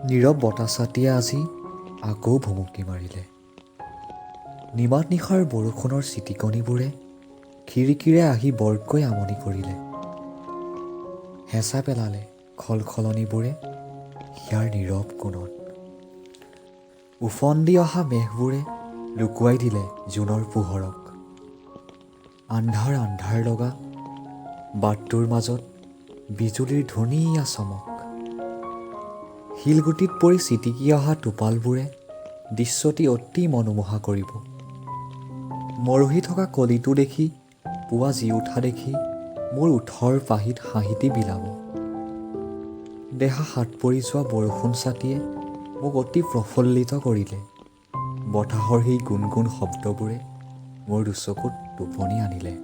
নীৰৱ বতাহচাতিয়ে আজি আকৌ ভুমুকি মাৰিলে। নিমাত নিশাৰ বৰষুণৰ চিটিকনিবোৰে খিৰিকীৰে আহি বৰকৈ আমনি কৰিলে। হেঁচা পেলালে খলখলনিবোৰে হিয়াৰ নীৰৱ কোণত। ওফন্দি অহা মেঘবোৰে লুকুৱাই দিলে জোনৰ পোহৰক। আন্ধাৰ আন্ধাৰ লগা বাটটোৰ মাজত বিজুলীৰ ধুনীয়া চমক। শিলগুটিত পৰি ছিটিকি অহা টোপালবোৰে দৃশ্যটি অতি মনোমোহা কৰিব। মৰহি থকা কলিটো দেখি পুৱা জি উঠা দেখি মোৰ ওঠৰ পাহিত হাঁহিটি বিলাব। দেহা হাত পৰি যোৱা বৰষুণ ছাতিয়ে মোক অতি প্ৰফুল্লিত কৰিলে। বতাহৰ সেই গুণগুণ শব্দবোৰে মোৰ দুচকুত টোপনি আনিলে।